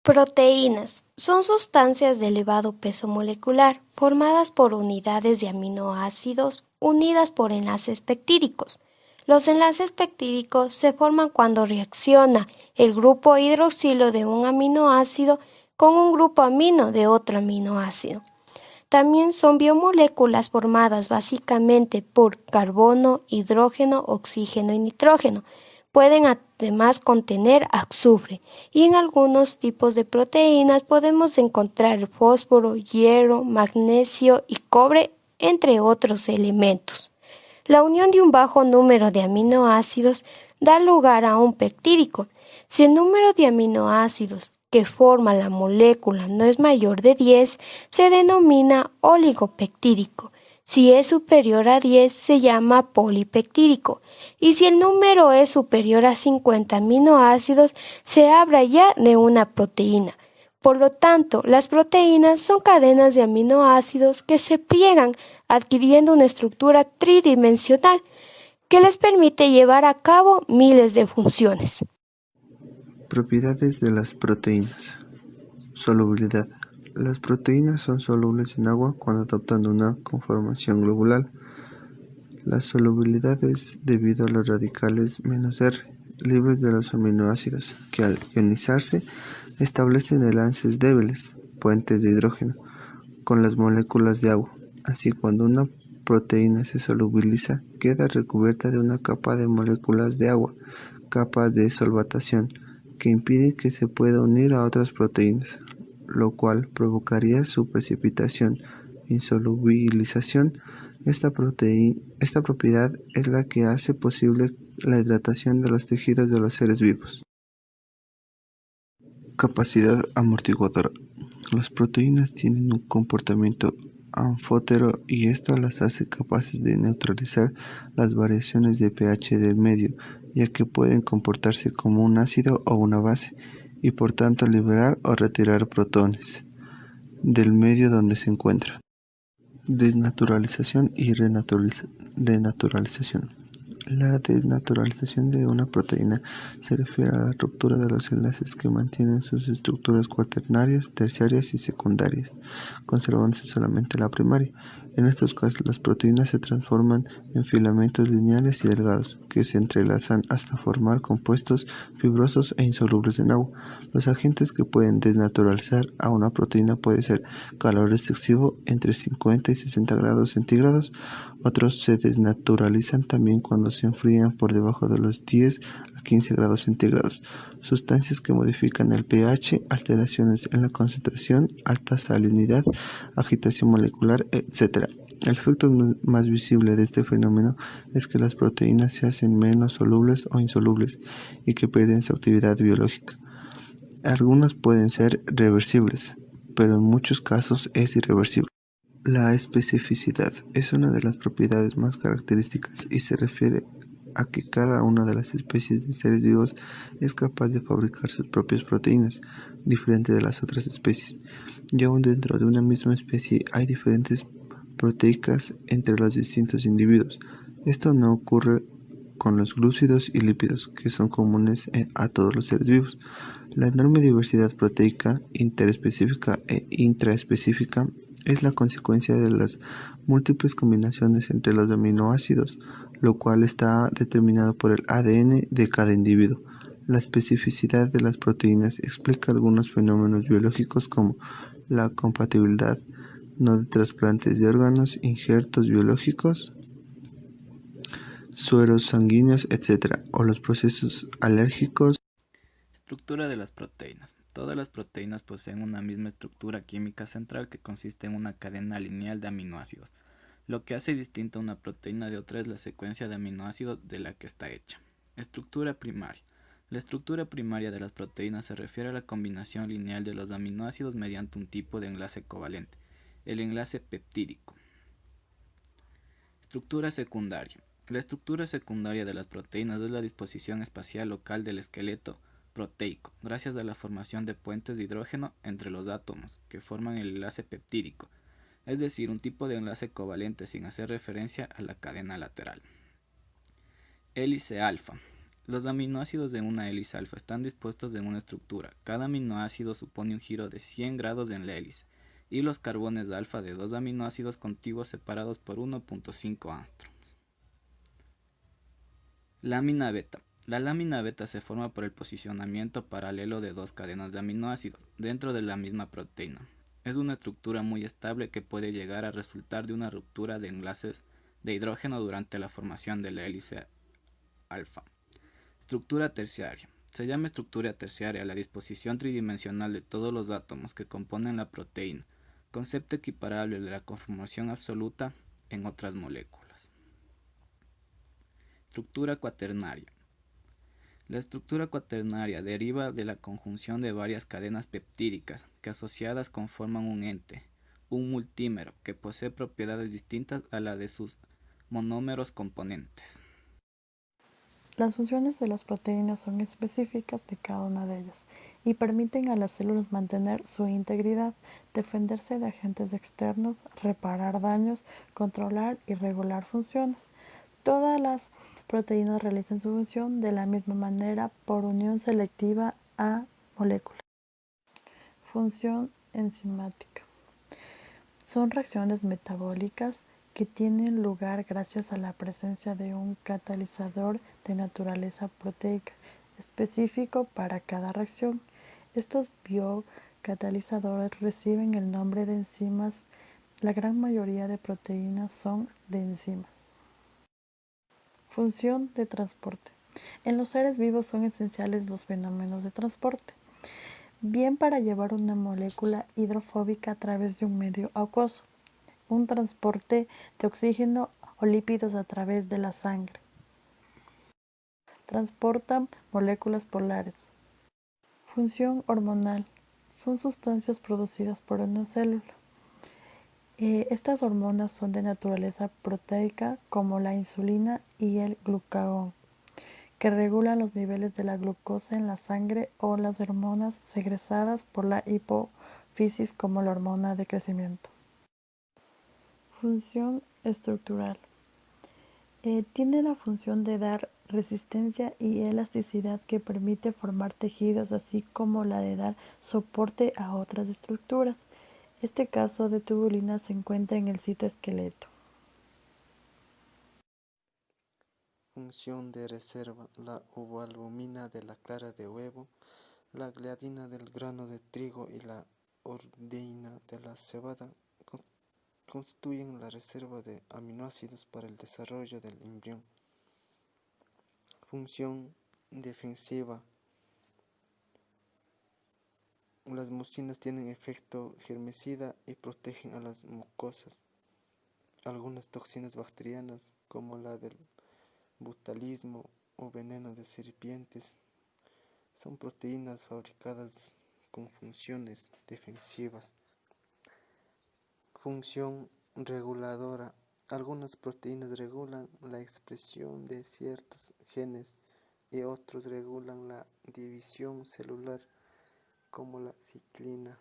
Proteínas son sustancias de elevado peso molecular formadas por unidades de aminoácidos unidas por enlaces peptídicos. Los enlaces peptídicos se forman cuando reacciona el grupo hidroxilo de un aminoácido con un grupo amino de otro aminoácido. También son biomoléculas formadas básicamente por carbono, hidrógeno, oxígeno y nitrógeno. Pueden además contener azufre y en algunos tipos de proteínas podemos encontrar fósforo, hierro, magnesio y cobre, entre otros elementos. La unión de un bajo número de aminoácidos da lugar a un peptídico. Si el número de aminoácidos que forma la molécula no es mayor de 10, se denomina oligopeptídico. Si es superior a 10, se llama polipeptídico. Y si el número es superior a 50 aminoácidos, se habla ya de una proteína. Por lo tanto, las proteínas son cadenas de aminoácidos que se pliegan adquiriendo una estructura tridimensional que les permite llevar a cabo miles de funciones. Propiedades de las proteínas. Solubilidad. Las proteínas son solubles en agua cuando adoptan una conformación globular. La solubilidad es debido a los radicales -R libres de los aminoácidos, que al ionizarse establecen enlaces débiles, puentes de hidrógeno, con las moléculas de agua. Así, cuando una proteína se solubiliza, queda recubierta de una capa de moléculas de agua, capas de solvatación, que impide que se pueda unir a otras proteínas, lo cual provocaría su precipitación, insolubilización. Esta propiedad es la que hace posible la hidratación de los tejidos de los seres vivos. Capacidad amortiguadora. Las proteínas tienen un comportamiento anfótero y esto las hace capaces de neutralizar las variaciones de pH del medio, ya que pueden comportarse como un ácido o una base, y por tanto liberar o retirar protones del medio donde se encuentran. Desnaturalización y renaturalización. La desnaturalización de una proteína se refiere a la ruptura de los enlaces que mantienen sus estructuras cuaternarias, terciarias y secundarias, conservándose solamente la primaria. En estos casos, las proteínas se transforman en filamentos lineales y delgados, que se entrelazan hasta formar compuestos fibrosos e insolubles en agua. Los agentes que pueden desnaturalizar a una proteína pueden ser calor excesivo entre 50 y 60 grados centígrados. Otros se desnaturalizan también cuando se enfrían por debajo de los 10 a 15 grados centígrados. Sustancias que modifican el pH, alteraciones en la concentración, alta salinidad, agitación molecular, etc. El efecto más visible de este fenómeno es que las proteínas se hacen menos solubles o insolubles y que pierden su actividad biológica. Algunas pueden ser reversibles, pero en muchos casos es irreversible. La especificidad es una de las propiedades más características y se refiere a que cada una de las especies de seres vivos es capaz de fabricar sus propias proteínas, diferente de las otras especies. Y aún dentro de una misma especie hay diferentes proteicas entre los distintos individuos. Esto no ocurre con los glúcidos y lípidos, que son comunes a todos los seres vivos. La enorme diversidad proteica interespecífica e intraespecífica es la consecuencia de las múltiples combinaciones entre los aminoácidos, lo cual está determinado por el ADN de cada individuo. La especificidad de las proteínas explica algunos fenómenos biológicos como la compatibilidad, no de trasplantes de órganos, injertos biológicos, sueros sanguíneos, etc., o los procesos alérgicos. Estructura de las proteínas. Todas las proteínas poseen una misma estructura química central que consiste en una cadena lineal de aminoácidos. Lo que hace distinta una proteína de otra es la secuencia de aminoácidos de la que está hecha. Estructura primaria. La estructura primaria de las proteínas se refiere a la combinación lineal de los aminoácidos mediante un tipo de enlace covalente, el enlace peptídico. Estructura secundaria. La estructura secundaria de las proteínas es la disposición espacial local del esqueleto proteico, gracias a la formación de puentes de hidrógeno entre los átomos que forman el enlace peptídico, es decir, un tipo de enlace covalente sin hacer referencia a la cadena lateral. Hélice alfa. Los aminoácidos de una hélice alfa están dispuestos en una estructura. Cada aminoácido supone un giro de 100 grados en la hélice, y los carbones alfa de dos aminoácidos contiguos separados por 1.5 angstroms. Lámina beta. La lámina beta se forma por el posicionamiento paralelo de dos cadenas de aminoácidos dentro de la misma proteína. Es una estructura muy estable que puede llegar a resultar de una ruptura de enlaces de hidrógeno durante la formación de la hélice alfa. Estructura terciaria. Se llama estructura terciaria a la disposición tridimensional de todos los átomos que componen la proteína, concepto equiparable de la conformación absoluta en otras moléculas. Estructura cuaternaria. La estructura cuaternaria deriva de la conjunción de varias cadenas peptídicas que asociadas conforman un ente, un multímero, que posee propiedades distintas a las de sus monómeros componentes. Las funciones de las proteínas son específicas de cada una de ellas y permiten a las células mantener su integridad, defenderse de agentes externos, reparar daños, controlar y regular funciones. Todas las proteínas realizan su función de la misma manera por unión selectiva a moléculas. Función enzimática. Son reacciones metabólicas que tienen lugar gracias a la presencia de un catalizador de naturaleza proteica específico para cada reacción. Estos biocatalizadores reciben el nombre de enzimas. La gran mayoría de proteínas son de enzimas. Función de transporte. En los seres vivos son esenciales los fenómenos de transporte, bien para llevar una molécula hidrofóbica a través de un medio acuoso, un transporte de oxígeno o lípidos a través de la sangre. Transportan moléculas polares. Función hormonal. Son sustancias producidas por una célula. Estas hormonas son de naturaleza proteica, como la insulina y el glucagón, que regulan los niveles de la glucosa en la sangre, o las hormonas segregadas por la hipófisis, como la hormona de crecimiento. Función estructural. Tiene la función de dar resistencia y elasticidad que permite formar tejidos, así como la de dar soporte a otras estructuras. Este caso de tubulina se encuentra en el citoesqueleto. Función de reserva. La ovalbumina de la clara de huevo, la gliadina del grano de trigo y la ordeína de la cebada constituyen la reserva de aminoácidos para el desarrollo del embrión. Función defensiva. Las mucinas tienen efecto germicida y protegen a las mucosas. Algunas toxinas bacterianas, como la del botulismo o veneno de serpientes, son proteínas fabricadas con funciones defensivas. Función reguladora. Algunas proteínas regulan la expresión de ciertos genes y otros regulan la división celular, como la ciclina.